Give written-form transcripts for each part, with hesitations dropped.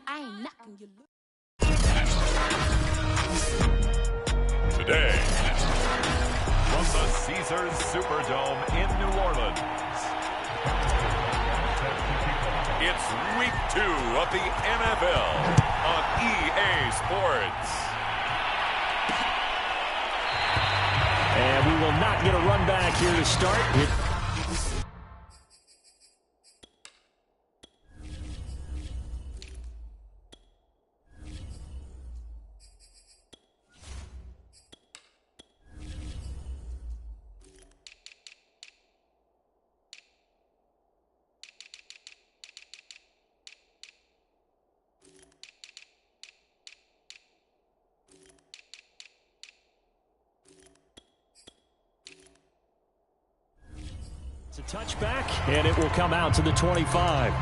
I ain't knocking you. Today, from the Caesars Superdome in New Orleans, it's Week 2 of the NFL on EA Sports. And we will not get a run back here to start. It's a touchback, and it will come out to the 25.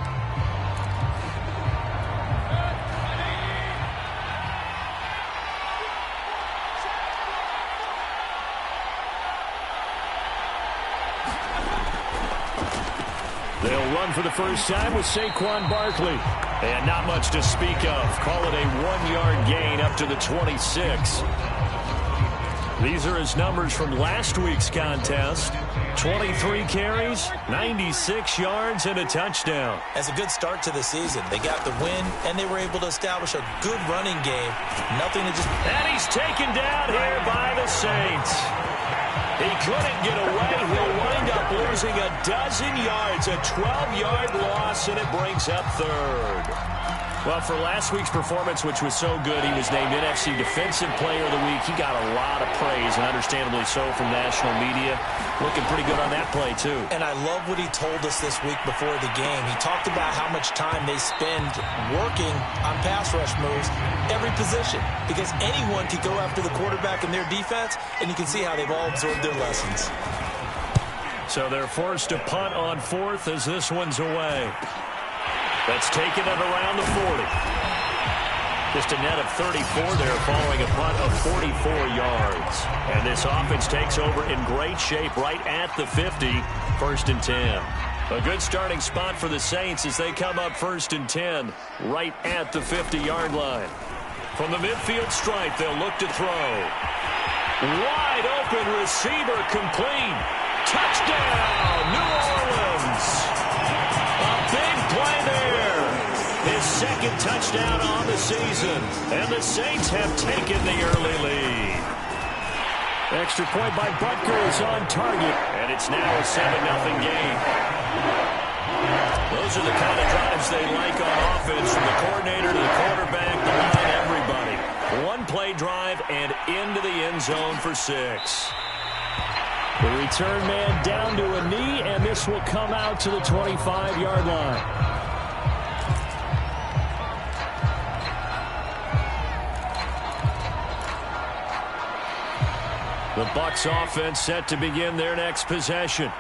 They'll run for the first time with Saquon Barkley. And not much to speak of. Call it a 1-yard gain up to the 26. These are his numbers from last week's contest. 23 carries, 96 yards, and a touchdown. As a good start to the season, they got the win, and they were able to establish a good running game. Nothing to just... And he's taken down here by the Saints. He couldn't get away. He'll wind up losing a dozen yards, a 12-yard loss, and it brings up third. Well, for last week's performance, which was so good, he was named NFC Defensive Player of the Week. He got a lot of praise, and understandably so, from national media. Looking pretty good on that play, too. And I love what he told us this week before the game. He talked about how much time they spend working on pass rush moves, every position, because anyone could go after the quarterback in their defense, and you can see how they've all absorbed their lessons. So they're forced to punt on fourth as this one's away. That's taken at around the 40. Just a net of 34 there, following a punt of 44 yards. And this offense takes over in great shape right at the 50, 1st and 10. A good starting spot for the Saints as they come up 1st and 10, right at the 50-yard line. From the midfield stripe, they'll look to throw. Wide open receiver complete. Touchdown, New Orleans. A big play there. His second touchdown on the season. And the Saints have taken the early lead. Extra point by Butker is on target. And it's now a 7-0 game. Those are the kind of drives they like on offense, from the coordinator to the quarterback, the line, everybody. One-play drive and into the end zone for 6. The return man down to a knee, and this will come out to the 25-yard line. The Bucs offense set to begin their next possession.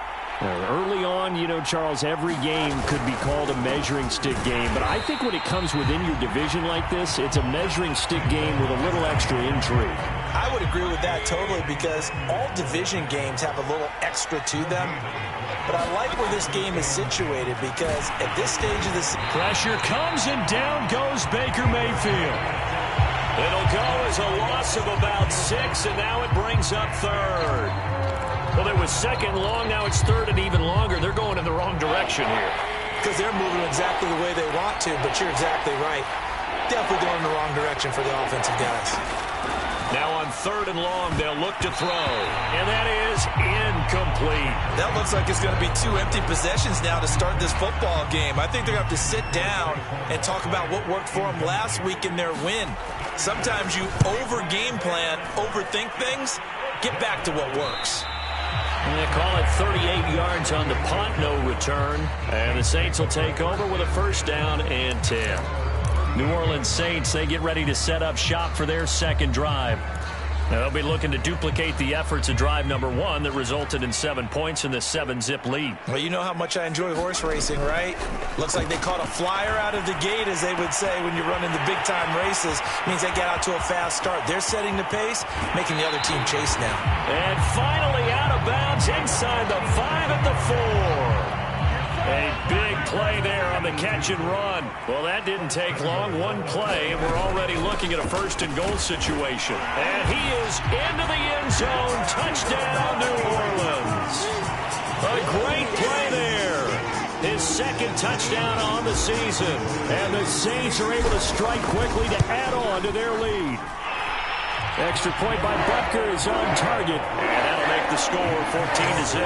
Early on, you know, Charles, every game could be called a measuring stick game. But I think when it comes within your division like this, it's a measuring stick game with a little extra intrigue. I would agree with that totally, because all division games have a little extra to them. But I like where this game is situated, because at this stage of the season... Pressure comes, and down goes Baker Mayfield. It'll go as a loss of about 6, and now it brings up third. Well, it was second long, now it's third and even longer. They're going in the wrong direction here. Because they're moving exactly the way they want to, but you're exactly right. Definitely going in the wrong direction for the offensive guys. Now on 3rd and long, they'll look to throw. And that is incomplete. That looks like it's going to be 2 empty possessions now to start this football game. I think they're going to have to sit down and talk about what worked for them last week in their win. Sometimes you over-game plan, overthink things, get back to what works. And they call it 38 yards on the punt, no return. And the Saints will take over with a 1st down and 10. New Orleans Saints, they get ready to set up shop for their second drive. They'll be looking to duplicate the efforts of drive number 1 that resulted in 7 points in the 7-zip lead. Well, you know how much I enjoy horse racing, right? Looks like they caught a flyer out of the gate, as they would say when you're running the big-time races. Means they get out to a fast start. They're setting the pace, making the other team chase now. And finally out of bounds inside the 5 at the 4. A big play there on the catch and run. Well, that didn't take long. One play, and we're already looking at a first-and-goal situation. And he is into the end zone. Touchdown, New Orleans. A great play there. His second touchdown on the season. And the Saints are able to strike quickly to add on to their lead. Extra point by Butker is on target. And that'll make the score 14-0.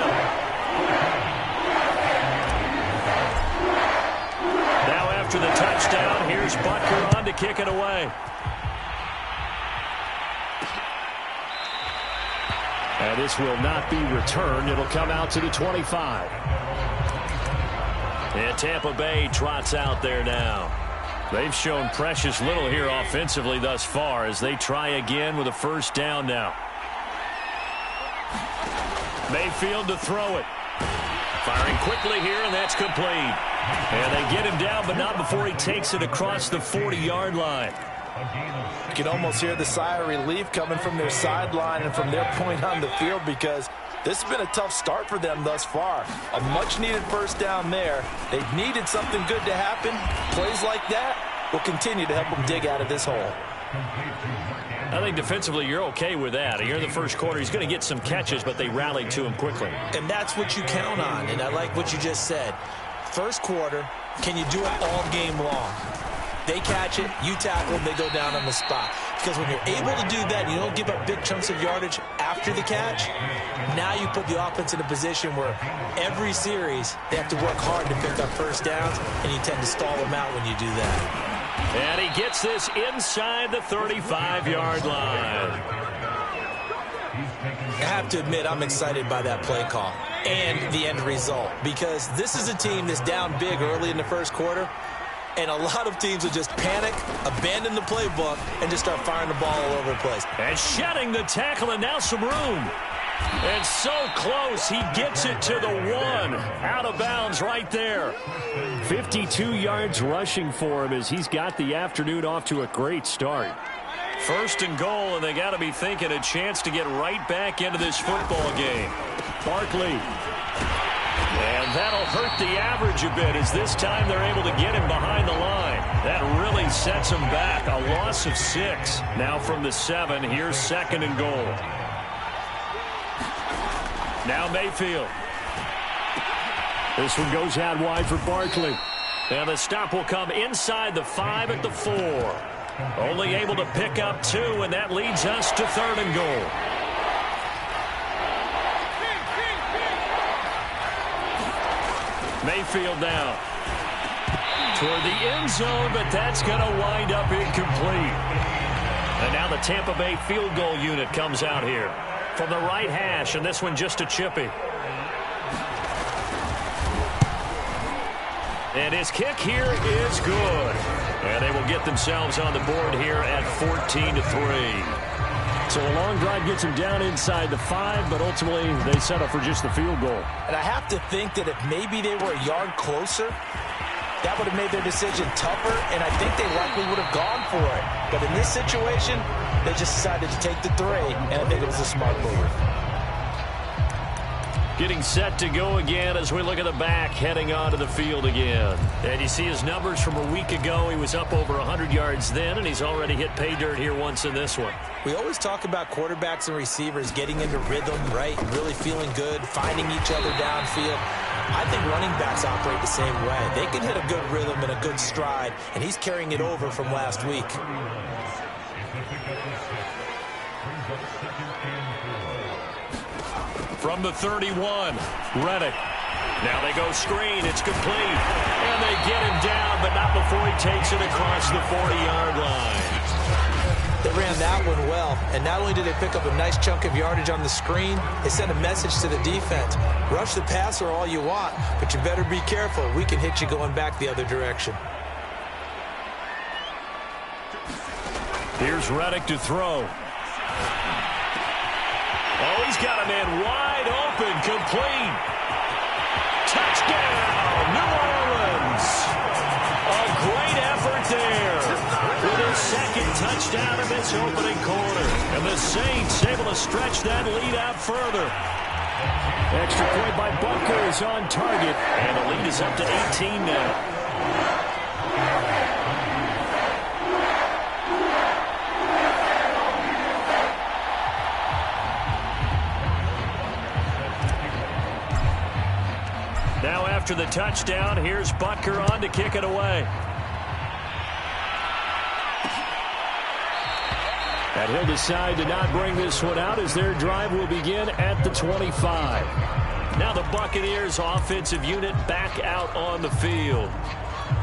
Now after the touchdown, here's Butker on to kick it away. And this will not be returned. It'll come out to the 25. And Tampa Bay trots out there now. They've shown precious little here offensively thus far as they try again with a first down now. Mayfield to throw it. Firing quickly here, and that's complete. And they get him down, but not before he takes it across the 40-yard line. You can almost hear the sigh of relief coming from their sideline and from their point on the field because this has been a tough start for them thus far. A much-needed first down there. They've needed something good to happen. Plays like that will continue to help them dig out of this hole. I think defensively you're okay with that. Here in the first quarter, he's going to get some catches, but they rallied to him quickly. And that's what you count on, and I like what you just said. First quarter, can you do it all game long? They catch it, you tackle them, they go down on the spot. Because when you're able to do that, you don't give up big chunks of yardage after the catch, now you put the offense in a position where every series they have to work hard to pick up first downs, and you tend to stall them out when you do that. And he gets this inside the 35-yard line. I have to admit, I'm excited by that play call and the end result because this is a team that's down big early in the first quarter, and a lot of teams will just panic, abandon the playbook, and just start firing the ball all over the place. And shedding the tackle, and now some room. And so close, he gets it to the 1. Out of bounds right there. 52 yards rushing for him as he's got the afternoon off to a great start. First and goal, and they got to be thinking a chance to get right back into this football game. Barkley. And that'll hurt the average a bit as this time they're able to get him behind the line. That really sets him back. A loss of 6. Now from the 7, here's second and goal. Now Mayfield. This one goes out wide for Barkley. And the stop will come inside the 5 at the 4. Only able to pick up 2, and that leads us to third and goal. Mayfield now. Toward the end zone, but that's going to wind up incomplete. And now the Tampa Bay field goal unit comes out here. From the right hash, and this one just a chippy. And his kick here is good. And they will get themselves on the board here at 14-3. So a long drive gets them down inside the 5, but ultimately they settle for just the field goal. And I have to think that if maybe they were a yard closer, that would have made their decision tougher, and I think they likely would have gone for it. But in this situation, they just decided to take the 3, and I think it was a smart move. Getting set to go again as we look at the back, heading onto the field again. And you see his numbers from a week ago. He was up over 100 yards then, and he's already hit pay dirt here once in this one. We always talk about quarterbacks and receivers getting into rhythm, right, and really feeling good, finding each other downfield. I think running backs operate the same way. They can hit a good rhythm and a good stride, and he's carrying it over from last week. From the 31, Reddick. Now they go screen. It's complete. And they get him down, but not before he takes it across the 40-yard line. They ran that one well, and not only did they pick up a nice chunk of yardage on the screen, they sent a message to the defense. Rush the passer all you want, but you better be careful. We can hit you going back the other direction. Here's Reddick to throw. Oh, he's got a man wide open, complete. Touchdown, New Orleans. A great effort there with his second touchdown of this opening quarter. And the Saints able to stretch that lead out further. Extra point by Butker is on target. And the lead is up to 18 now. after the touchdown, here's Butker on to kick it away. And he'll decide to not bring this one out as their drive will begin at the 25. Now the Buccaneers offensive unit back out on the field.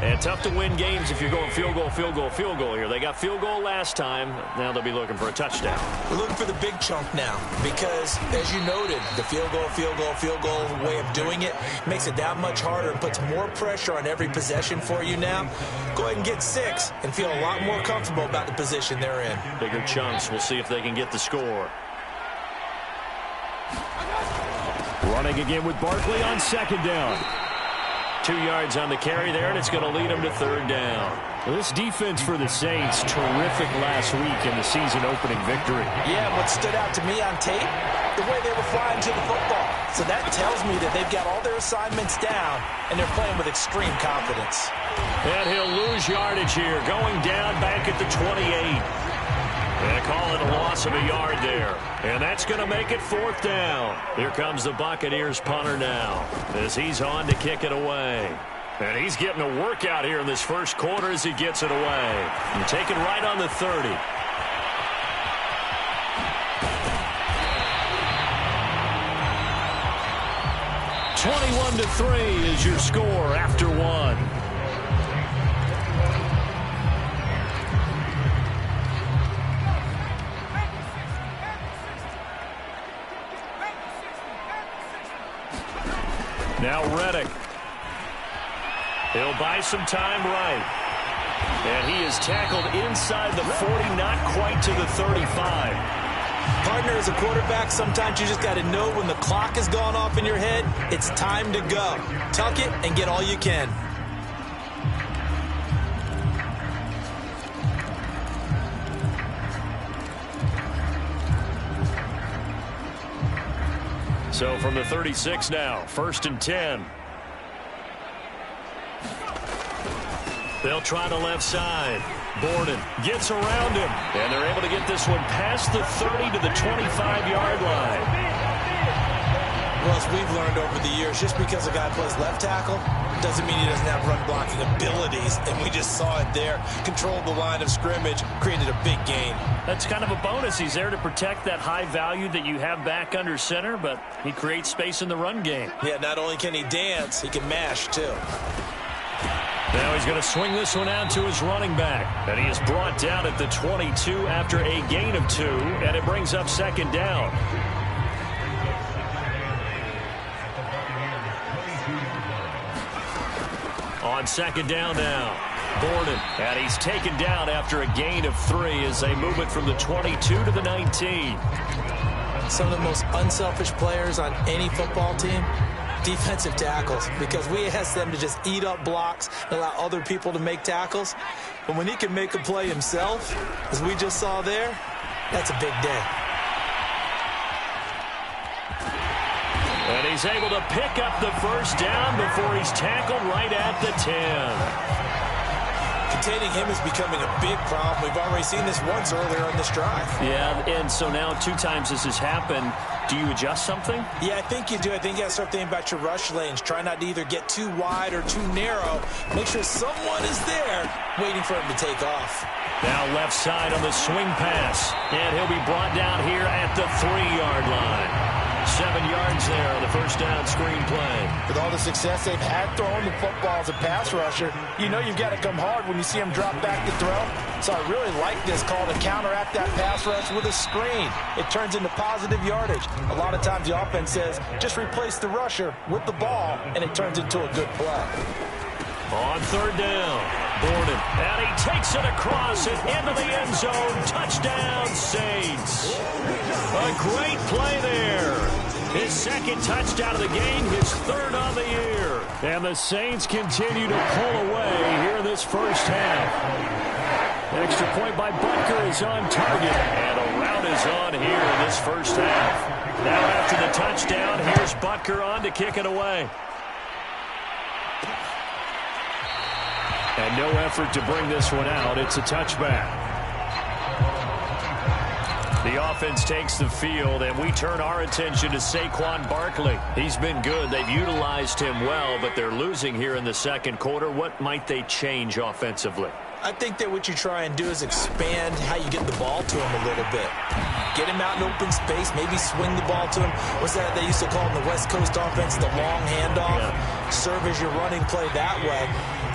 And tough to win games if you're going field goal, field goal, field goal here. They got field goal last time. Now they'll be looking for a touchdown. We're looking for the big chunk now because, as you noted, the field goal, field goal, field goal way of doing it makes it that much harder and puts more pressure on every possession for you now. Go ahead and get 6 and feel a lot more comfortable about the position they're in. Bigger chunks. We'll see if they can get the score. Running again with Barkley on second down. 2 yards on the carry there, and it's going to lead them to third down. Well, this defense for the Saints, terrific last week in the season-opening victory. Yeah, what stood out to me on tape, the way they were flying to the football. So that tells me that they've got all their assignments down, and they're playing with extreme confidence. And he'll lose yardage here, going down back at the 28. They call it a loss of a yard there. And that's going to make it fourth down. Here comes the Buccaneers punter now as he's on to kick it away. And he's getting a workout here in this first quarter as he gets it away. And take it right on the 30. (21-3) is your score after one. Now Reddick. He'll buy some time right. And he is tackled inside the 40, not quite to the 35. Partner, as a quarterback, sometimes you just got to know when the clock has gone off in your head, it's time to go. Tuck it and get all you can. So from the 36 now, 1st and 10. They'll try the left side. Borden gets around him, and they're able to get this one past the 30 to the 25-yard line. Well, as we've learned over the years, just because a guy plays left tackle doesn't mean he doesn't have run-blocking abilities, and we just saw it there. Controlled the line of scrimmage, created a big gain. That's kind of a bonus. He's there to protect that high value that you have back under center, but he creates space in the run game. Yeah, not only can he dance, he can mash, too. Now he's going to swing this one out to his running back. And he is brought down at the 22 after a gain of 2, and it brings up second down. On second down now, Borden. And he's taken down after a gain of 3 as they move it from the 22 to the 19. Some of the most unselfish players on any football team, defensive tackles, because we ask them to just eat up blocks and allow other people to make tackles. But when he can make a play himself, as we just saw there, that's a big day. And he's able to pick up the first down before he's tackled right at the 10. Containing him is becoming a big problem. We've already seen this once earlier in this drive. Yeah, and so now 2 times this has happened. Do you adjust something? Yeah, I think you do. I think you got to start thinking about your rush lanes. Try not to either get too wide or too narrow. Make sure someone is there waiting for him to take off. Now left side on the swing pass. And he'll be brought down here at the 3-yard line. 7 yards there on the first down screen play. With all the success they've had throwing the football as a pass rusher, you know you've got to come hard when you see him drop back to throw. So I really like this call to counteract that pass rush with a screen. It turns into positive yardage. A lot of times the offense says, just replace the rusher with the ball, and it turns into a good play. On third down, Borden. And he takes it across and into the end zone. Touchdown, Saints. A great play there. His second touchdown of the game, his 3rd on the year. And the Saints continue to pull away here in this first half. Extra point by Butker is on target. And a rout is on here in this first half. Now after the touchdown, here's Butker on to kick it away. And no effort to bring this one out. It's a touchback. The offense takes the field, and we turn our attention to Saquon Barkley. He's been good. They've utilized him well, but they're losing here in the second quarter. What might they change offensively? I think that what you try and do is expand how you get the ball to him a little bit. Get him out in open space, maybe swing the ball to him. What's that they used to call in the West Coast offense, the long handoff? Yeah. Serve as your running play that way,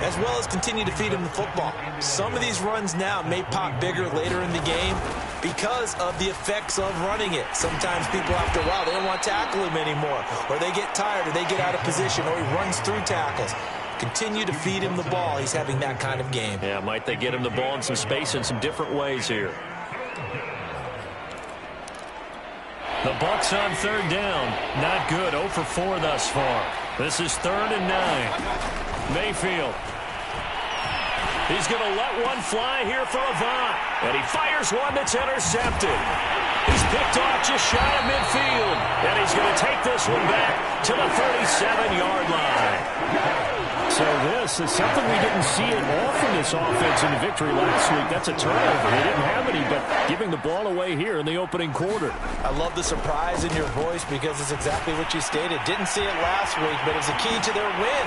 as well as continue to feed him the football. Some of these runs now may pop bigger later in the game because of the effects of running it. Sometimes people, after a while, they don't want to tackle him anymore, or they get tired, or they get out of position, or he runs through tackles. Continue to feed him the ball. He's having that kind of game. Yeah, might they get him the ball in some space in some different ways here. The Bucs on third down. Not good. 0 for 4 thus far. This is 3rd and 9. Mayfield. He's going to let one fly here for Avant. And he fires one that's intercepted. He's picked off just shy of midfield. And he's going to take this one back to the 37-yard line. So this is something we didn't see it often, this offense in the victory last week. That's a turnover. They didn't have any, but giving the ball away here in the opening quarter. I love the surprise in your voice because it's exactly what you stated. Didn't see it last week, but it was a key to their win.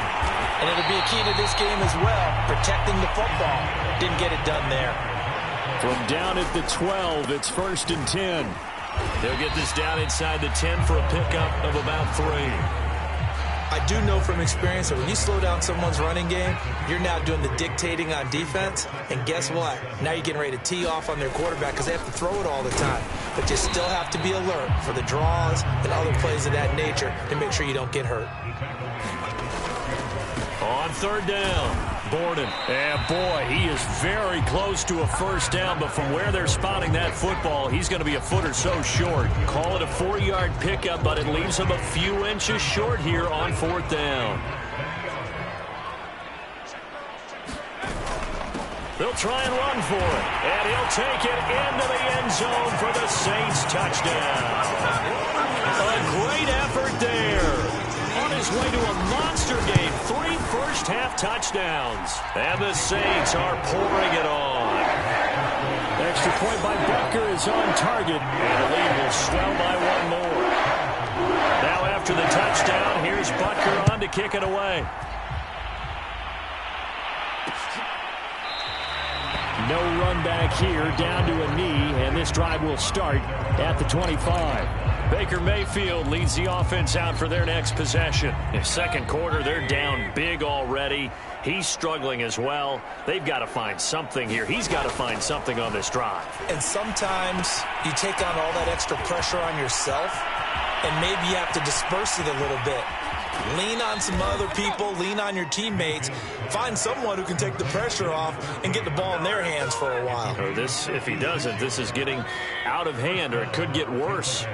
And it'll be a key to this game as well, protecting the football. Didn't get it done there. From down at the 12, it's 1st and 10. They'll get this down inside the 10 for a pickup of about 3. I do know from experience that when you slow down someone's running game, you're now doing the dictating on defense. And guess what? Now you're getting ready to tee off on their quarterback because they have to throw it all the time. But you still have to be alert for the draws and other plays of that nature to make sure you don't get hurt. On third down, Borden. And boy, he is very close to a first down, but from where they're spotting that football, he's going to be a foot or so short. Call it a 4-yard pickup, but it leaves him a few inches short here on 4th down. They'll try and run for it, and he'll take it into the end zone for the Saints touchdown. A great effort there. On his way to a monster game, 3 first-half touchdowns. And the Saints are pouring it on. Extra point by Butker is on target. And the lead will swell by 1 more. Now after the touchdown, here's Butker on to kick it away. No run back here, down to a knee, and this drive will start at the 25. Baker Mayfield leads the offense out for their next possession. In second quarter, they're down big already. He's struggling as well. They've got to find something here. He's got to find something on this drive. And sometimes you take on all that extra pressure on yourself, and maybe you have to disperse it a little bit. Lean on some other people, lean on your teammates, find someone who can take the pressure off and get the ball in their hands for a while. Or this, if he doesn't, this is getting out of hand, or it could get worse.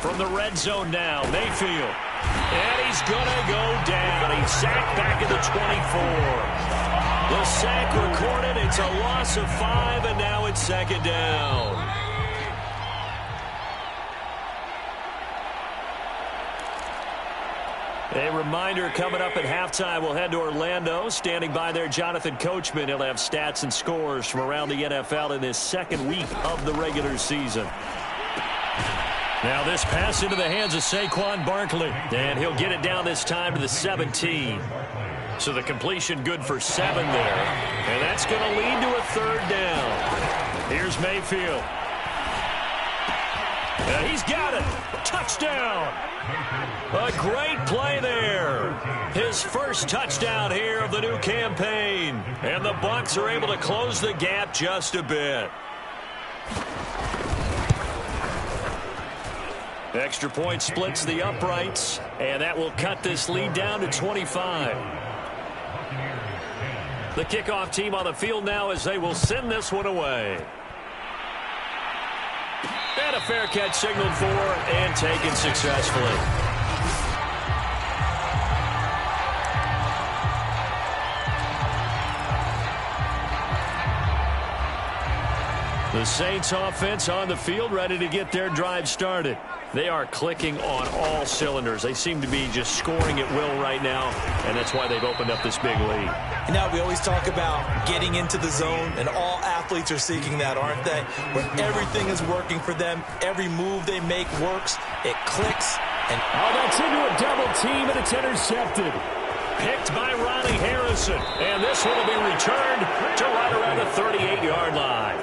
From the red zone now, Mayfield. And he's going to go down. He's sacked back at the 24. The sack recorded. It's a loss of 5, and now it's 2nd down. A reminder coming up at halftime, we'll head to Orlando. Standing by there, Jonathan Coachman. He'll have stats and scores from around the NFL in this second week of the regular season. Now this pass into the hands of Saquon Barkley. And he'll get it down this time to the 17. So the completion good for 7 there. And that's going to lead to a 3rd down. Here's Mayfield. And he's got it. Touchdown. A great play there. His first touchdown here of the new campaign. And the Bucs are able to close the gap just a bit. Extra point splits the uprights, and that will cut this lead down to 25. The kickoff team on the field now as they will send this one away. And a fair catch signaled for and taken successfully. The Saints offense on the field ready to get their drive started. They are clicking on all cylinders. They seem to be just scoring at will right now, and that's why they've opened up this big lead. Now, we always talk about getting into the zone, and all athletes are seeking that, aren't they? Where everything is working for them. Every move they make works. It clicks. And that's into a double team, and it's intercepted. Picked by Ronnie Harrison, and this one will be returned to right around the 38-yard line.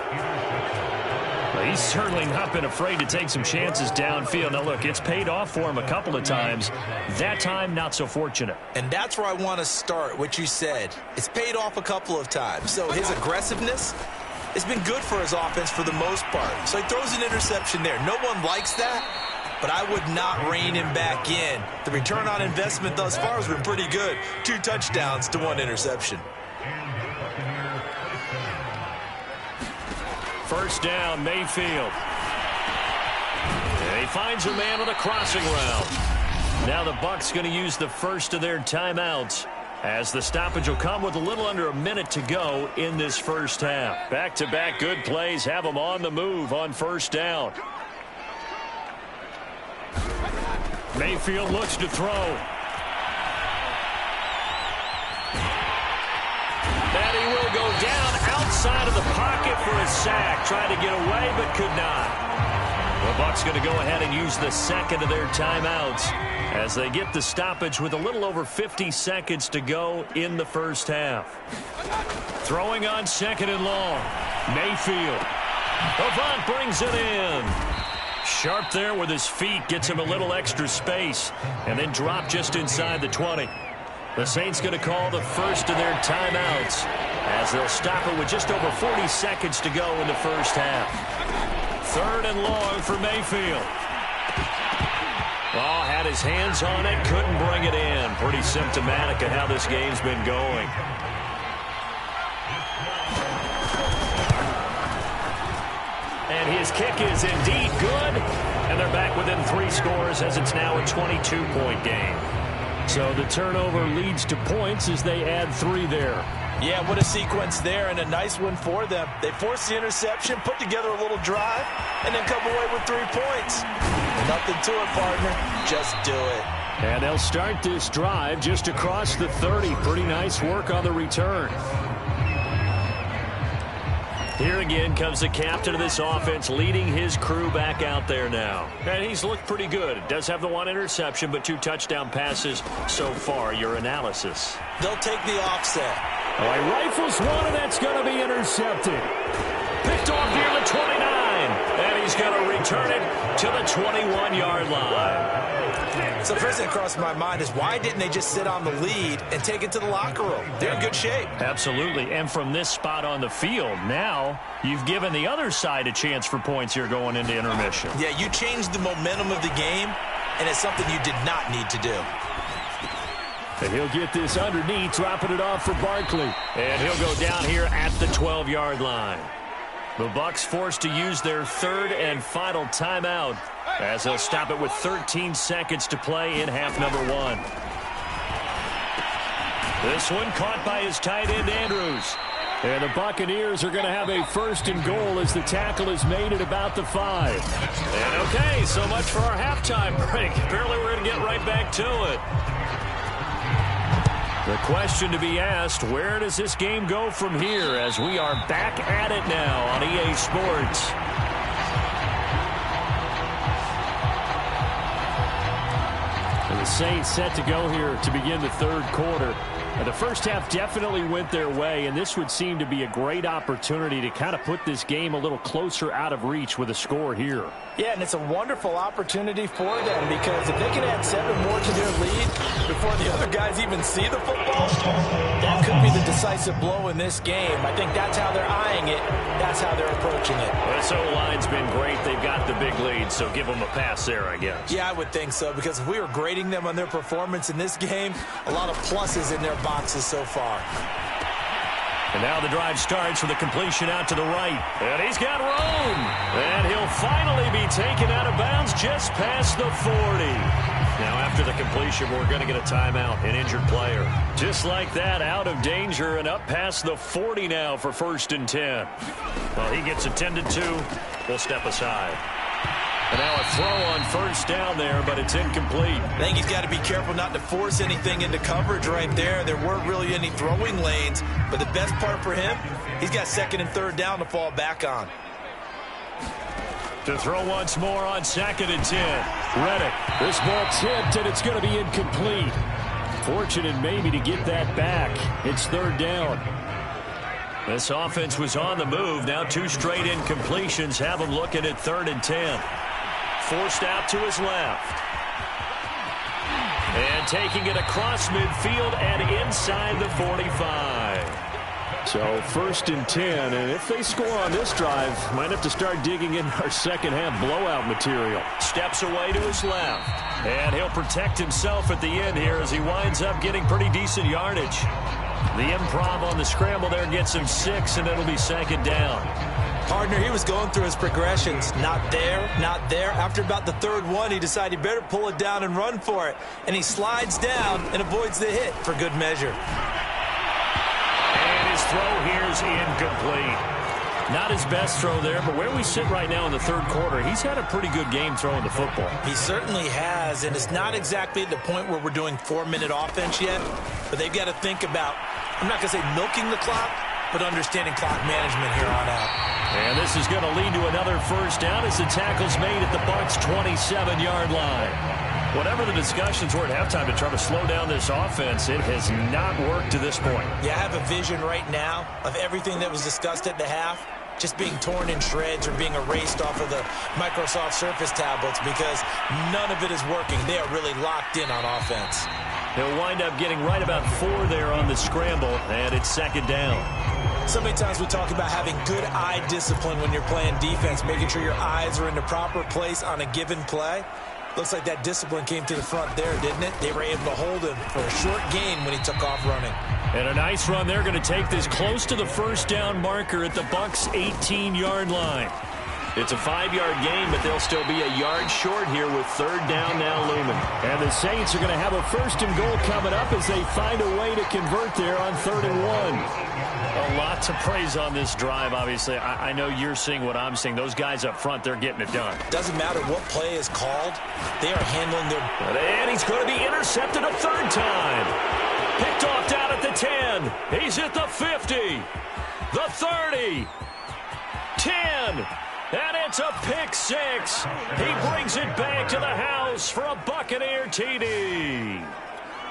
Well, he's certainly not been afraid to take some chances downfield. Now, look, it's paid off for him a couple of times. That time, not so fortunate. And that's where I want to start, what you said. It's paid off a couple of times. So his aggressiveness has been good for his offense for the most part. So he throws an interception there. No one likes that, but I would not rein him back in. The return on investment thus far has been pretty good. 2 touchdowns to 1 interception. First down, Mayfield. And he finds a man on a crossing route. Now the Bucs going to use the first of their timeouts, as the stoppage will come with a little under a minute to go in this first half. Back-to-back good plays have them on the move on first down. Mayfield looks to throw. And he will go down outside of the pocket for a sack. Tried to get away, but could not. The Bucs going to go ahead and use the second of their timeouts as they get the stoppage with a little over 50 seconds to go in the first half. Throwing on second and long. Mayfield. Avant brings it in. Sharp there with his feet, gets him a little extra space, and then drop just inside the 20. The Saints going to call the first of their timeouts as they'll stop it with just over 40 seconds to go in the first half. Third and long for Mayfield. Oh, had his hands on it, couldn't bring it in. Pretty symptomatic of how this game's been going. And his kick is indeed good. And they're back within 3 scores as it's now a 22-point game. So the turnover leads to points as they add 3 there. Yeah, what a sequence there, and a nice one for them. They forced the interception, put together a little drive, and then come away with 3 points. Nothing to it, partner. Just do it. And they'll start this drive just across the 30. Pretty nice work on the return. Here again comes the captain of this offense, leading his crew back out there now. And he's looked pretty good. Does have the 1 interception, but 2 touchdown passes so far. Your analysis? They'll take the offset. All right, rifles one, and that's going to be intercepted. Picked off near the 29. And he's going to return it to the 21-yard line. So first thing that crossed my mind is, why didn't they just sit on the lead and take it to the locker room? They're in good shape. Absolutely. And from this spot on the field, now you've given the other side a chance for points here going into intermission. Yeah, you changed the momentum of the game, and it's something you did not need to do. And he'll get this underneath, dropping it off for Barkley. And he'll go down here at the 12-yard line. The Bucs forced to use their 3rd and final timeout as they'll stop it with 13 seconds to play in half number 1. This one caught by his tight end, Andrews. And the Buccaneers are going to have a 1st and goal as the tackle is made at about the 5. And okay, so much for our halftime break. Apparently we're going to get right back to it. The question to be asked, where does this game go from here as we are back at it now on EA Sports? And the Saints set to go here to begin the 3rd quarter. And the first half definitely went their way, and this would seem to be a great opportunity to kind of put this game a little closer out of reach with a score here. Yeah, and it's a wonderful opportunity for them, because if they can add 7 more to their lead before the other guys even see the football, that could be the decisive blow in this game. I think that's how they're eyeing it. That's how they're approaching it. This O-line's been great. They've got the big lead, so give them a pass there, I guess. Yeah, I would think so, because if we were grading them on their performance in this game, a lot of pluses in their boxes so far. And now the drive starts with a completion out to the right. And he's got room. And he'll finally be taken out of bounds just past the 40. Now after the completion, we're going to get a timeout, an injured player. Just like that, out of danger and up past the 40 now for 1st and 10. Well, he gets attended to. We'll step aside. And now a throw on first down there, but it's incomplete. I think he's got to be careful not to force anything into coverage right there. There weren't really any throwing lanes, but the best part for him, he's got second and third down to fall back on. To throw once more on 2nd and 10. Reddick. This ball tipped, and it's going to be incomplete. Fortunate maybe to get that back. It's third down. This offense was on the move. Now 2 straight incompletions have him looking at 3rd and 10. Forced out to his left. And taking it across midfield and inside the 45. So 1st and 10, and if they score on this drive, might have to start digging in our second half blowout material. Steps away to his left, and he'll protect himself at the end here as he winds up getting pretty decent yardage. The improv on the scramble there gets him 6, and it'll be 2nd down. Partner, he was going through his progressions. Not there, not there. After about the 3rd one, he decided he better pull it down and run for it. And he slides down and avoids the hit for good measure. And his throw here is incomplete. Not his best throw there, but where we sit right now in the 3rd quarter, he's had a pretty good game throwing the football. He certainly has, and it's not exactly at the point where we're doing 4-minute offense yet, but they've got to think about, I'm not going to say milking the clock, but understanding clock management here on out. And this is going to lead to another first down as the tackle's made at the Bucs' 27-yard line. Whatever the discussions were at halftime to try to slow down this offense, it has not worked to this point. Yeah, I have a vision right now of everything that was discussed at the half just being torn in shreds or being erased off of the Microsoft Surface tablets because none of it is working. They are really locked in on offense. He'll wind up getting right about 4 there on the scramble, and it's 2nd down. So many times we talk about having good eye discipline when you're playing defense, making sure your eyes are in the proper place on a given play. Looks like that discipline came to the front there, didn't it? They were able to hold him for a short gain when he took off running. And a nice run. They're going to take this close to the first down marker at the Bucs' 18-yard line. It's a 5-yard gain, but they'll still be a yard short here with 3rd down now looming. And the Saints are going to have a 1st and goal coming up as they find a way to convert there on 3rd and 1. A lot to praise on this drive, obviously. I know you're seeing what I'm seeing. Those guys up front, they're getting it done. Doesn't matter what play is called. They are handling their... And he's going to be intercepted a 3rd time. Picked off down at the 10. He's at the 50. The 30. 10. And it's a pick 6. He brings it back to the house for a Buccaneer TD.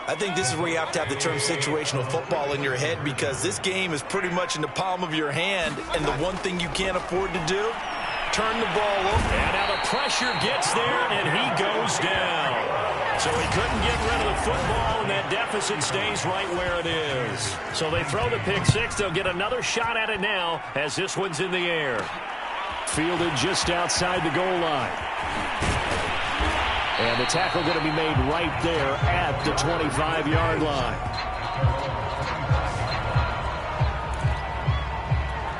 I think this is where you have to have the term situational football in your head because this game is pretty much in the palm of your hand, and the one thing you can't afford to do, turn the ball over. And now the pressure gets there, and he goes down. So he couldn't get rid of the football, and that deficit stays right where it is. So they throw the pick 6. They'll get another shot at it now as this one's in the air. Fielded just outside the goal line. And the tackle going to be made right there at the 25-yard line.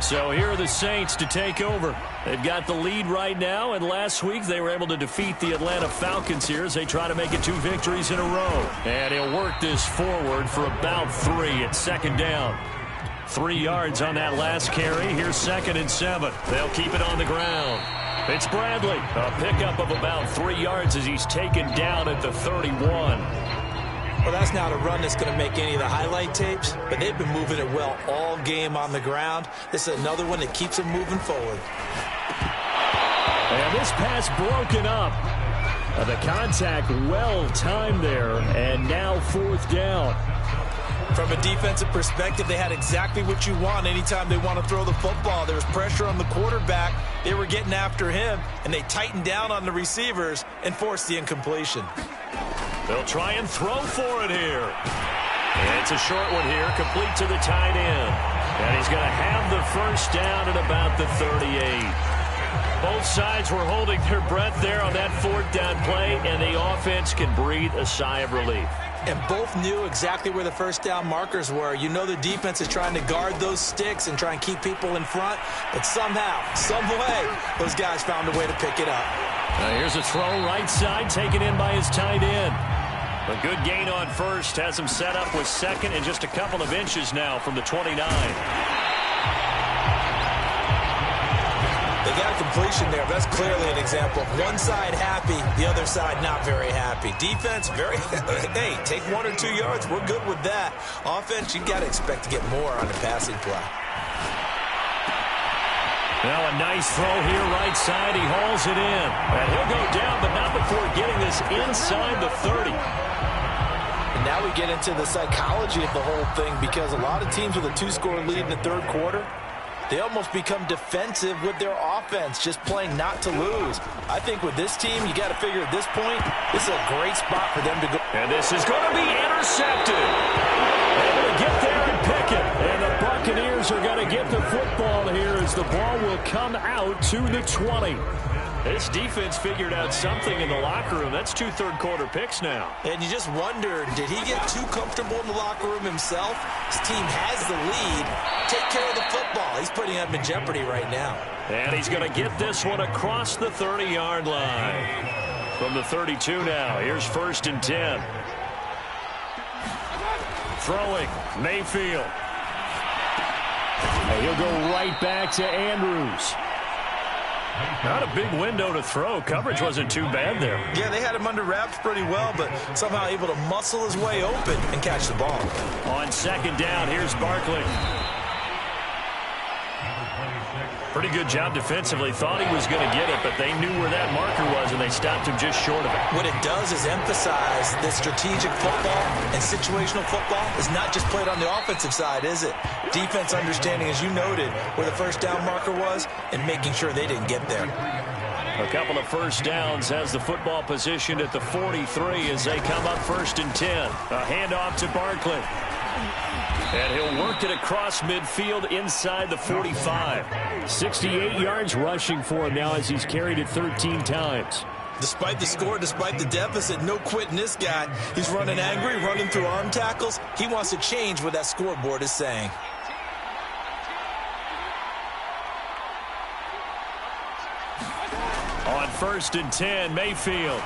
So here are the Saints to take over. They've got the lead right now, and last week they were able to defeat the Atlanta Falcons here as they try to make it 2 victories in a row. And he'll work this forward for about 3 at 2nd down. 3 yards on that last carry. Here's 2nd and 7. They'll keep it on the ground. It's Bradley. A pickup of about 3 yards as he's taken down at the 31. Well, that's not a run that's going to make any of the highlight tapes, but they've been moving it well all game on the ground. This is another one that keeps them moving forward. And this pass broken up. The contact well timed there, and now 4th down. From a defensive perspective, they had exactly what you want anytime they want to throw the football. There was pressure on the quarterback. They were getting after him, and they tightened down on the receivers and forced the incompletion. They'll try and throw for it here. And it's a short one here, complete to the tight end. And he's going to have the first down at about the 38. Both sides were holding their breath there on that 4th down play, and the offense can breathe a sigh of relief. And both knew exactly where the first down markers were. You know the defense is trying to guard those sticks and try and keep people in front, but somehow, some way, those guys found a way to pick it up. Here's a throw right side, taken in by his tight end. A good gain on first, has him set up with 2nd and just a couple of inches now from the 29. They got a completion there. That's clearly an example of one side happy, the other side not very happy. Defense, hey, take 1 or 2 yards. We're good with that. Offense, you got to expect to get more on the passing play. Now a nice throw here right side. He hauls it in. And he'll go down, but not before getting this inside the 30. And now we get into the psychology of the whole thing, because a lot of teams with a 2-score lead in the third quarter, they almost become defensive with their offense, just playing not to lose. I think with this team, you got to figure at this point, this is a great spot for them to go. And this is going to be intercepted. Able to get there and pick it. And the Buccaneers are going to get the football here as the ball will come out to the 20. This defense figured out something in the locker room. That's 2 third-quarter picks now. And you just wonder, did he get too comfortable in the locker room himself? His team has the lead. Take care of the football. He's putting them in jeopardy right now. And he's going to get this one across the 30-yard line. From the 32 now, here's 1st and 10. Throwing, Mayfield. And he'll go right back to Andrews. Not a big window to throw. Coverage wasn't too bad there. Yeah, they had him under wraps pretty well, but somehow able to muscle his way open and catch the ball. On 2nd down, here's Barkley. Pretty good job defensively. Thought he was going to get it, but they knew where that marker was, and they stopped him just short of it. What it does is emphasize that strategic football and situational football is not just played on the offensive side, is it? Defense understanding, as you noted, where the 1st down marker was and making sure they didn't get there. A couple of 1st downs, has the football positioned at the 43 as they come up 1st and 10. A handoff to Barkley. And he'll work it across midfield inside the 45. 68 yards rushing for him now as he's carried it 13 times. Despite the score, despite the deficit, no quitting this guy. He's running angry, running through arm tackles. He wants to change what that scoreboard is saying. On 1st and 10, Mayfield.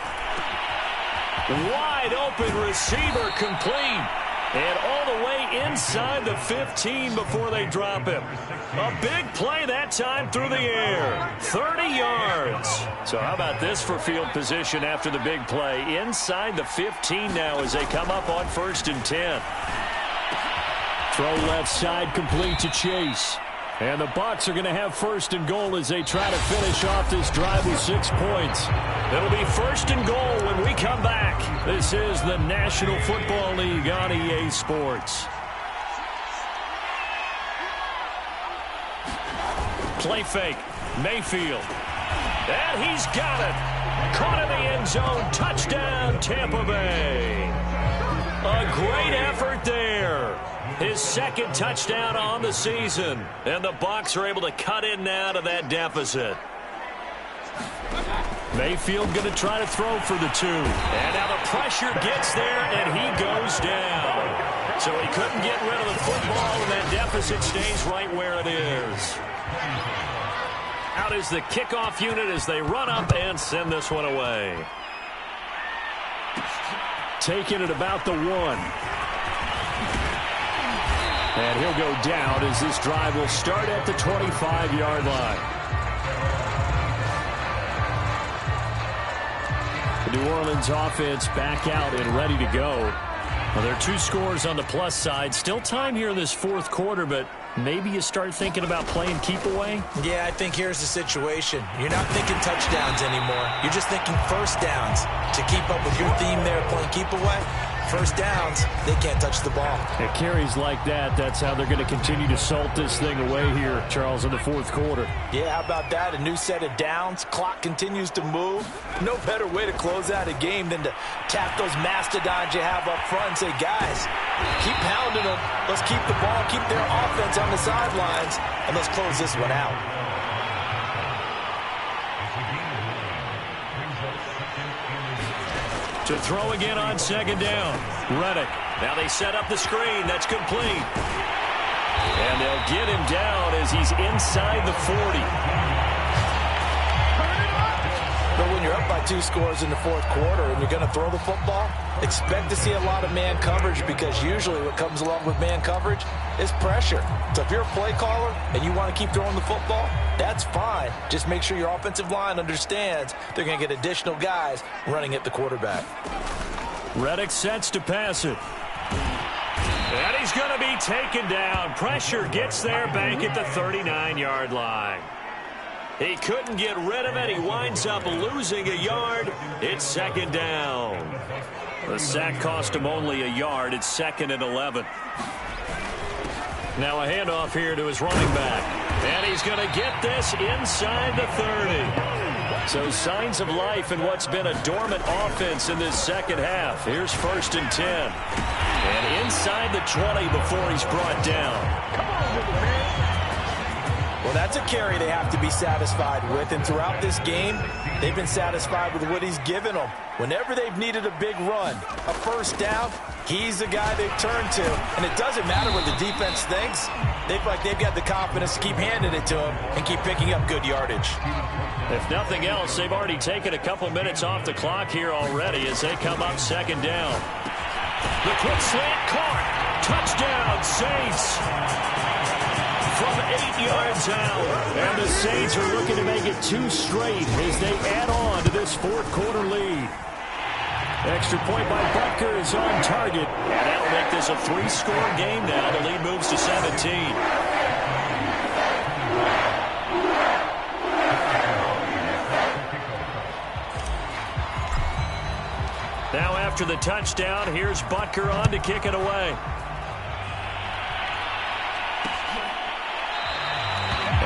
Wide open receiver, complete. And all the way inside the 15 before they drop him. A big play that time through the air. 30 yards. So how about this for field position after the big play? Inside the 15 now as they come up on 1st and 10. Throw left side complete to Chase. And the Bucs are going to have 1st and goal as they try to finish off this drive with 6 points. It'll be 1st and goal when we come back. This is the National Football League on EA Sports. Play fake. Mayfield. And he's got it. Caught in the end zone. Touchdown, Tampa Bay. A great effort there. His 2nd touchdown on the season. And the Bucs are able to cut in now to that deficit. Mayfield going to try to throw for the 2. And now the pressure gets there, and he goes down. So he couldn't get rid of the football, and that deficit stays right where it is. Out is the kickoff unit as they run up and send this one away. Taking it about the 1. And he'll go down as this drive will start at the 25-yard line. The New Orleans offense back out and ready to go. Well, there are 2 scores on the plus side. Still time here in this 4th quarter, but maybe you start thinking about playing keep away? Yeah, I think here's the situation. You're not thinking touchdowns anymore. You're just thinking 1st downs. To keep up with your theme there, playing keep away, 1st downs, they can't touch the ball. It carries like that. That's how they're going to continue to salt this thing away here, Charles, in the 4th quarter. Yeah, how about that? A new set of downs. Clock continues to move. No better way to close out a game than to tap those mastodons you have up front and say, guys, keep pounding them. Let's keep the ball, keep their offense on the sidelines, and let's close this one out. To throw again on 2nd down. Reddick. Now they set up the screen. That's complete. And they'll get him down as he's inside the 40. But when you're up by 2 scores in the fourth quarter and you're going to throw the football, expect to see a lot of man coverage, because usually what comes along with man coverage is pressure. So if you're a play caller and you want to keep throwing the football, that's fine. Just make sure your offensive line understands they're going to get additional guys running at the quarterback. Reddick sets to pass it. And he's going to be taken down. Pressure gets there back at the 39-yard line. He couldn't get rid of it. He winds up losing a yard. It's second down. The sack cost him only a yard. It's 2nd and 11. Now a handoff here to his running back. And he's going to get this inside the 30. So signs of life in what's been a dormant offense in this second half. Here's 1st and 10. And inside the 20 before he's brought down. Come on, little man. Well, that's a carry they have to be satisfied with. And throughout this game, they've been satisfied with what he's given them. Whenever they've needed a big run, a first down, he's the guy they've turned to. And it doesn't matter what the defense thinks. They feel like they've got the confidence to keep handing it to him and keep picking up good yardage. If nothing else, they've already taken a couple minutes off the clock here already as they come up second down. The quick slant caught. Touchdown, Saints. From 8 yards out. And the Saints are looking to make it 2 straight as they add on to this fourth quarter lead. Extra point by Butker is on target. And that'll make this a 3-score game now. The lead moves to 17. Now after the touchdown, here's Butker on to kick it away.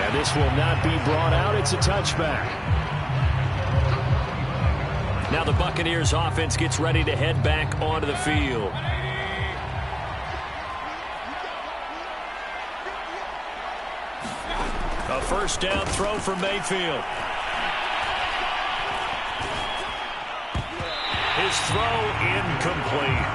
And this will not be brought out. It's a touchback. Now the Buccaneers offense gets ready to head back onto the field. A first down throw for Mayfield. His throw incomplete.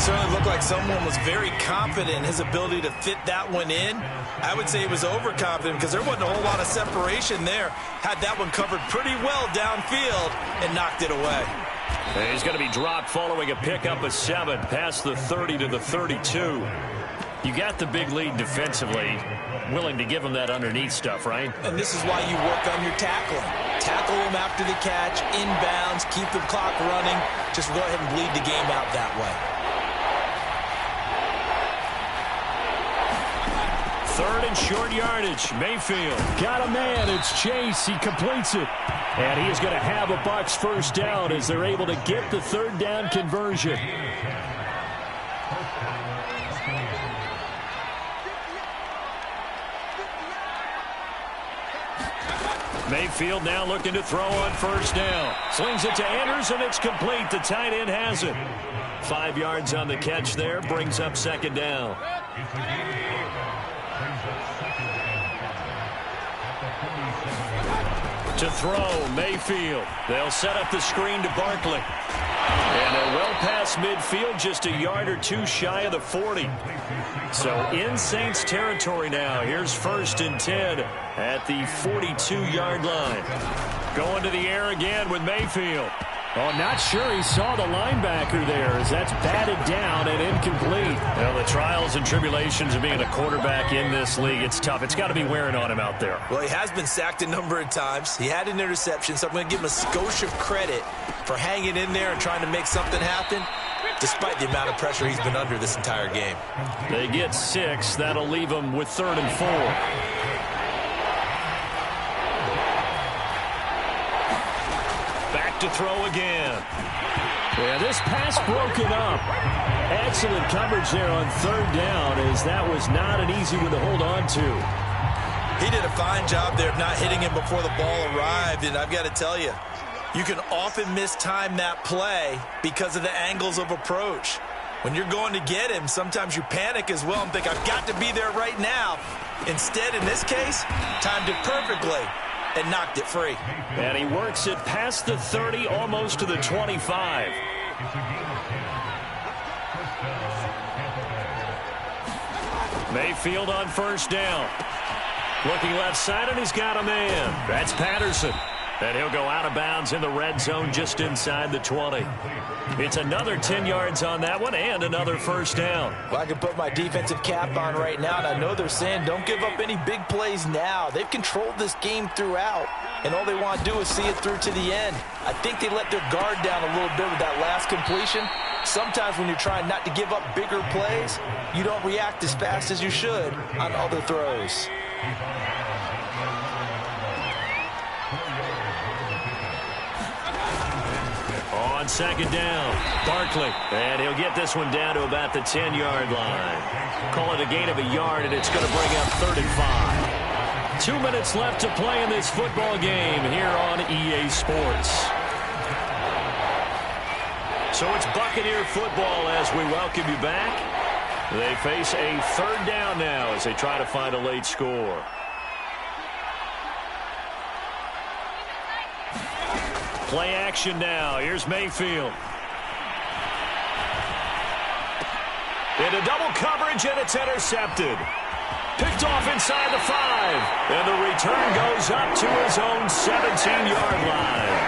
Certainly looked like someone was very confident in his ability to fit that one in. I would say he was overconfident because there wasn't a whole lot of separation there. Had that one covered pretty well downfield and knocked it away. And he's going to be dropped following a pickup of 7 past the 30 to the 32. You got the big lead defensively. Willing to give him that underneath stuff, right? And this is why you work on your tackling. Tackle him after the catch, inbounds, keep the clock running. Just go ahead and bleed the game out that way. 3rd and short yardage. Mayfield got a man. It's Chase. He completes it. And he is going to have a Bucs first down as they're able to get the 3rd down conversion. Mayfield now looking to throw on first down. Slings it to Andrews, and it's complete. The tight end has it. 5 yards on the catch there. Brings up second down. To throw, Mayfield. They'll set up the screen to Barkley. And a well past midfield, just a yard or 2 shy of the 40. So in Saints territory now. Here's 1st and 10 at the 42-yard line. Going to the air again with Mayfield. Oh, not sure he saw the linebacker there as that's batted down and incomplete. Well, the trials and tribulations of being a quarterback in this league, it's tough. It's got to be wearing on him out there. Well, he has been sacked a number of times. He had an interception, so I'm going to give him a skosh of credit for hanging in there and trying to make something happen, despite the amount of pressure he's been under this entire game. They get 6. That'll leave them with 3rd and 4. To throw again. Yeah, this pass broken up. Excellent coverage there on 3rd down, as that was not an easy one to hold on to. He did a fine job there of not hitting him before the ball arrived, and I've got to tell you, you can often mistime that play because of the angles of approach. When you're going to get him, sometimes you panic as well and think, I've got to be there right now. Instead, in this case, timed it perfectly and knocked it free. And he works it past the 30, almost to the 25. Mayfield on first down. Looking left side, and he's got a man. That's Patterson. And he'll go out of bounds in the red zone just inside the 20. It's another 10 yards on that one and another first down. Well, I can put my defensive cap on right now, and I know they're saying don't give up any big plays now. They've controlled this game throughout, and all they want to do is see it through to the end. I think they let their guard down a little bit with that last completion. Sometimes when you're trying not to give up bigger plays, you don't react as fast as you should on other throws. On second down, Barkley. And he'll get this one down to about the 10-yard line. Call it a gain of a yard, and it's going to bring up 3rd and 5. 2 minutes left to play in this football game here on EA Sports. So it's Buccaneer football as we welcome you back. They face a 3rd down now as they try to find a late score. Play action now. Here's Mayfield. Into double coverage, and it's intercepted. Picked off inside the 5. And the return goes up to his own 17-yard line.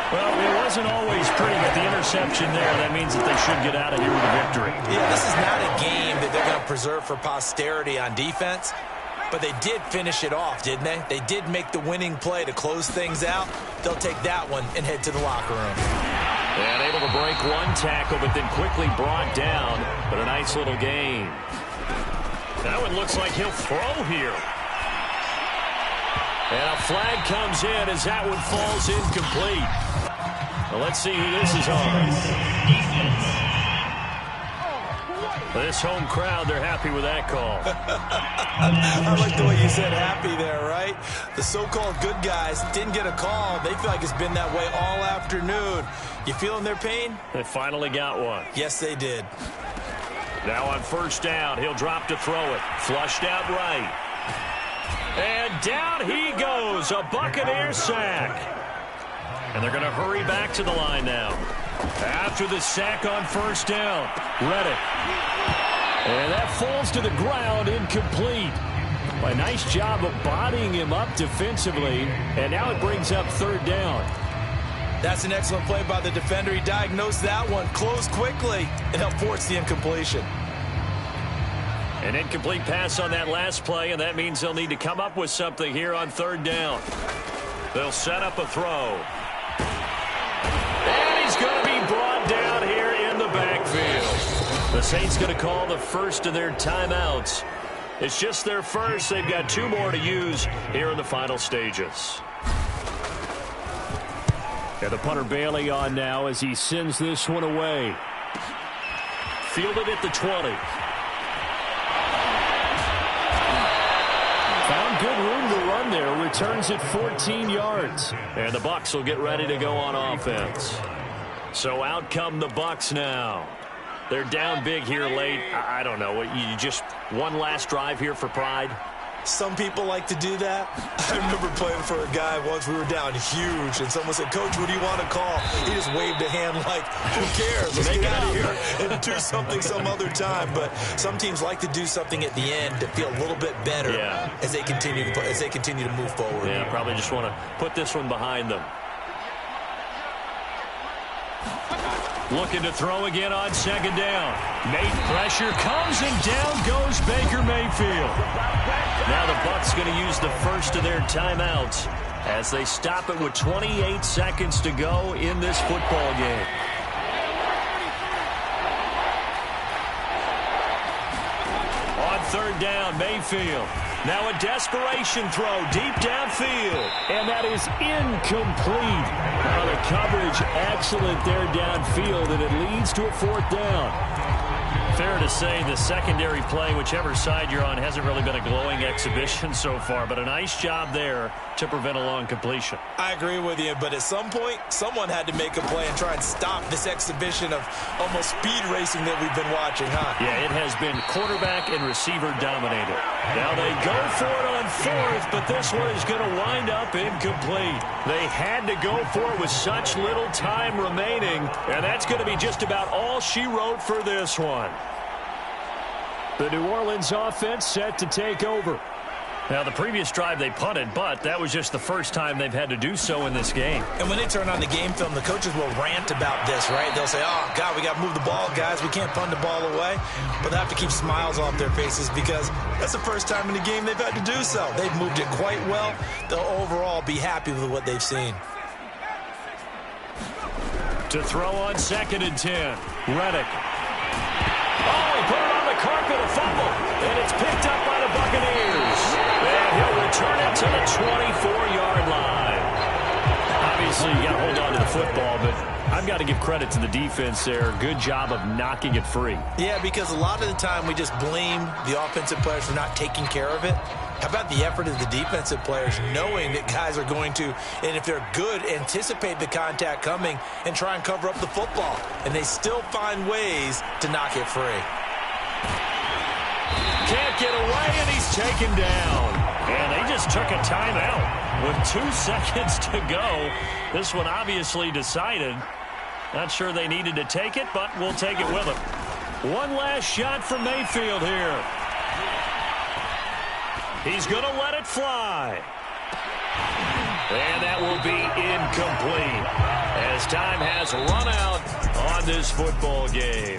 Well, it wasn't always pretty, but the interception there, that means that they should get out of here with a victory. Yeah, this is not a game that they're going to preserve for posterity on defense. But they did finish it off, didn't they? They did make the winning play to close things out. They'll take that one and head to the locker room. And able to break one tackle, but then quickly brought down. But a nice little gain. That one looks like he'll throw here. And a flag comes in as that one falls incomplete. Well, let's see who this is on. This home crowd, they're happy with that call. I like the way you said happy there, right? The so-called good guys didn't get a call. They feel like it's been that way all afternoon. You feeling their pain? They finally got one. Yes, they did. Now on first down, he'll drop to throw it. Flushed out right. And down he goes, a Buccaneer sack. And they're going to hurry back to the line now. After the sack on first down, Reddick. And that falls to the ground, incomplete. A nice job of bodying him up defensively, and now it brings up 3rd down. That's an excellent play by the defender. He diagnosed that one, closed quickly, and helped force the incompletion. An incomplete pass on that last play, and that means they'll need to come up with something here on 3rd down. They'll set up a throw. And he's going to be brought down here in the backfield. The Saints going to call the first of their timeouts. It's just their first. They've got 2 more to use here in the final stages. And the punter Bailey on now as he sends this one away. Fielded at the 20. Found good room to run there. Returns at 14 yards. And the Bucs will get ready to go on offense. So out come the Bucs now. They're down big here late. I don't know. You just one last drive here for pride? Some people like to do that. I remember playing for a guy once. We were down huge, and someone said, "Coach, what do you want to call?" He just waved a hand like, who cares? Let's get out of here and do something some other time. But some teams like to do something at the end to feel a little bit better as they continue to move forward. Yeah, probably just want to put this one behind them. Looking to throw again on second down. Pressure comes, and down goes Baker Mayfield. Now the Bucs going to use the first of their timeouts as they stop it with 28 seconds to go in this football game. On 3rd down, Mayfield. Now a desperation throw deep downfield. And that is incomplete. Now the coverage excellent there downfield, and it leads to a 4th down. Fair to say the secondary play, whichever side you're on, hasn't really been a glowing exhibition so far, but a nice job there to prevent a long completion. I agree with you, but at some point, someone had to make a play and try and stop this exhibition of almost speed racing that we've been watching, huh? Yeah, it has been quarterback and receiver dominated. Now they go for it on 4th, but this one is going to wind up incomplete. They had to go for it with such little time remaining, and that's going to be just about all she wrote for this one. The New Orleans offense set to take over. Now, the previous drive they punted, but that was just the first time they've had to do so in this game. And when they turn on the game film, the coaches will rant about this, right? They'll say, oh, God, we got to move the ball, guys. We can't punt the ball away. But they have to keep smiles off their faces because that's the first time in the game they've had to do so. They've moved it quite well. They'll overall be happy with what they've seen. To throw on 2nd and 10, Reddick. Oh, he put it on the carpet, a fumble, and it's picked up by the Buccaneers. And he'll return it to the 24-yard line. Obviously, you got to hold on to the football, but I've got to give credit to the defense there. Good job of knocking it free. Yeah, because a lot of the time we just blame the offensive players for not taking care of it. How about the effort of the defensive players knowing that guys are going to, and if they're good, anticipate the contact coming and try and cover up the football. And they still find ways to knock it free. Can't get away, and he's taken down. And they just took a timeout with 2 seconds to go. This one obviously decided. Not sure they needed to take it, but we'll take it with them. One last shot from Mayfield here. He's going to let it fly. And that will be incomplete as time has run out on this football game.